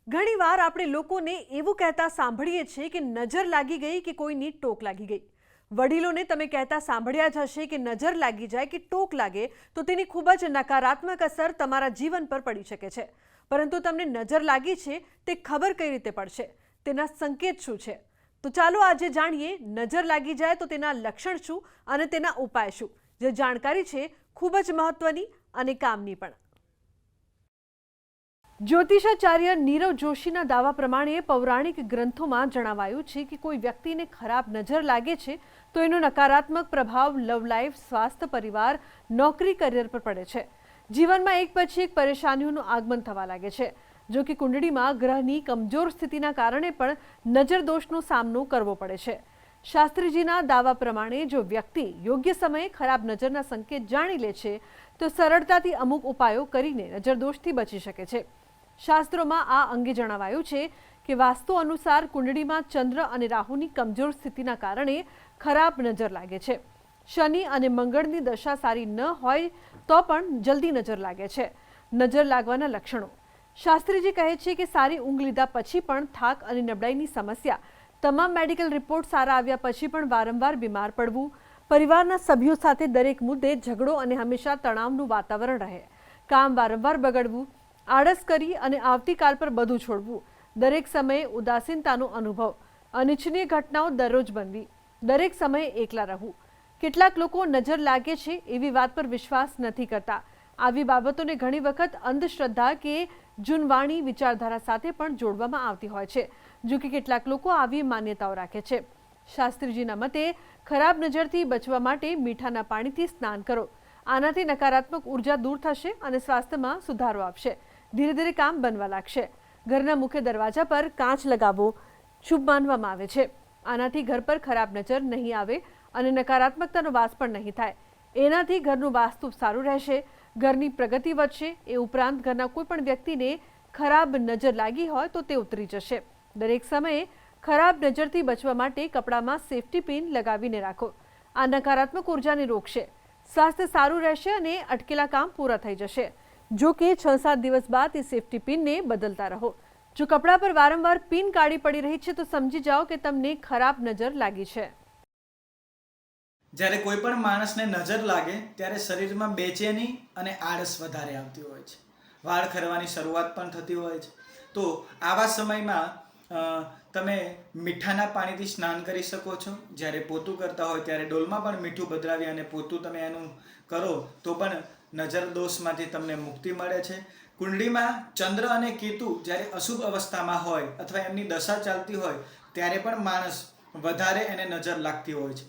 ઘણીવાર આપણે લોકોને એવું કહેતા સાંભળીએ છીએ કે નજર લાગી ગઈ કે કોઈની ટોક લાગી ગઈ. વડીલોને તમે કહેતા સાંભળ્યા જ હશે કે નજર લાગી જાય કે ટોક લાગે તો તેની ખૂબ જ નકારાત્મક અસર તમારા જીવન પર પડી શકે છે. પરંતુ તમને નજર લાગી છે તે ખબર કઈ રીતે પડશે? તેના સંકેત શું છે? તો ચાલો આજે જાણીએ નજર લાગી જાય તો તેના લક્ષણ શું અને તેના ઉપાય શું. જે જાણકારી છે ખૂબ જ મહત્વની અને કામની પણ. જ્યોતિષાચાર્ય નીરવ જોશીના દાવા પ્રમાણે પૌરાણિક ગ્રંથોમાં જણાવાયું છે કે કોઈ વ્યક્તિને ખરાબ નજર લાગે છે તો એનો નકારાત્મક પ્રભાવ લવ લાઈફ, સ્વાસ્થ્ય, પરિવાર, નોકરી, કરિયર પર પડે છે. જીવનમાં એક પછી એક પરેશાનીઓનું આગમન થવા લાગે છે. જો કે કુંડળીમાં ગ્રહની કમજોર સ્થિતિના કારણે પણ નજર દોષનો સામનો કરવો પડે છે. શાસ્ત્રીજીના દાવા પ્રમાણે જો વ્યક્તિ યોગ્ય સમયે ખરાબ નજરના સંકેત જાણી લે છે તો સરળતાથી અમુક ઉપાયો કરીને નજરદોષથી બચી શકે છે. શાસ્ત્રોમાં આ અંગે જણાવાયું છે કે વાસ્તુ અનુસાર કુંડળીમાં ચંદ્ર અને રાહુની કમજોર સ્થિતિના કારણે ખરાબ નજર લાગે છે. શનિ અને મંગળની દશા સારી ન હોય તો પણ જલ્દી નજર લાગે છે. નજર લાગવાના લક્ષણો. શાસ્ત્રીજી કહે છે કે સારી ઊંઘ લીધા પછી પણ થાક અને નબળાઈની સમસ્યા, તમામ મેડિકલ રિપોર્ટ સારા આવ્યા પછી પણ વારંવાર બીમાર પડવું, પરિવારના સભ્યો સાથે દરેક મુદ્દે ઝઘડો અને હંમેશા તણાવનું વાતાવરણ રહે, કામ વારંવાર બગડવું, આળસ કરી અને આવતીકાલ પર બધું છોડવું, દરેક સમયે ઉદાસીનતાનો અનુભવ, અનિચ્છનીય ઘટનાઓ દરરોજ બનવી, દરેક સમયે એકલા રહેવું. કેટલાક લોકો નજર લાગે છે એવી વાત પર વિશ્વાસ નથી કરતા. આવી બાબતોને ઘણી વખત અંધશ્રદ્ધા કે જૂનવાણી વિચારધારા સાથે પણ જોડવામાં આવતી હોય છે. જો કે કેટલાક લોકો આવી માન્યતાઓ રાખે છે. શાસ્ત્રીજીના મતે ખરાબ નજરથી બચવા માટે મીઠાના પાણીથી સ્નાન કરો. આનાથી નકારાત્મક ઉર્જા દૂર થશે અને સ્વાસ્થ્યમાં સુધારો આપશે. ધીરે ધીરે કામ બનવા લાગશે. ઘરના મુખ્ય દરવાજા પર કાચ લગાવવો શુભ માનવામાં આવે છે. આનાથી ઘર પર ખરાબ નજર નહીં આવે અને નકારાત્મકતાનો વાસ પણ નહીં થાય. એનાથી ઘરનું વાસ્તુ સારું રહેશે, ઘરની પ્રગતિ વધશે. એ ઉપરાંત ઘરના કોઈ પણ વ્યક્તિને ખરાબ નજર લાગી હોય તો તે ઉતરી જશે. દરેક સમયે ખરાબ નજરથી બચવા માટે કપડામાં સેફ્ટી પિન લગાવીને રાખો. આ નકારાત્મક ઉર્જાને રોકશે. સ્વાસ્થ્ય સારું રહેશે અને અટકેલા કામ પૂરા થઈ જશે. જો કે 6-7 દિવસ બાદ એ સેફ્ટી પિનને બદલતા રહો. જો કપડા પર વારંવાર પિન કાળી પડી રહી છે તો સમજી જાઓ કે તમને ખરાબ નજર લાગી છે. જ્યારે કોઈ પણ માણસને નજર લાગે ત્યારે શરીરમાં બેચેની અને આળસ વધારે આવતી હોય છે. વાળ ખરવાની શરૂઆત પણ થતી હોય છે. તો આવા સમયમાં તમે મીઠાના પાણીથી સ્નાન કરી શકો છો. જ્યારે પોતું કરતા હોય ત્યારે ડોલમાં પણ મીઠું પધરાવી અને પોતું તમે એનું કરો તો પણ નજર દોષમાંથી તમને મુક્તિ મળે છે. કુંડળીમાં ચંદ્ર અને કેતુ જ્યારે અશુભ અવસ્થામાં હોય અથવા એમની દશા ચાલતી હોય ત્યારે પણ માણસ વધારે એને નજર લાગતી હોય છે.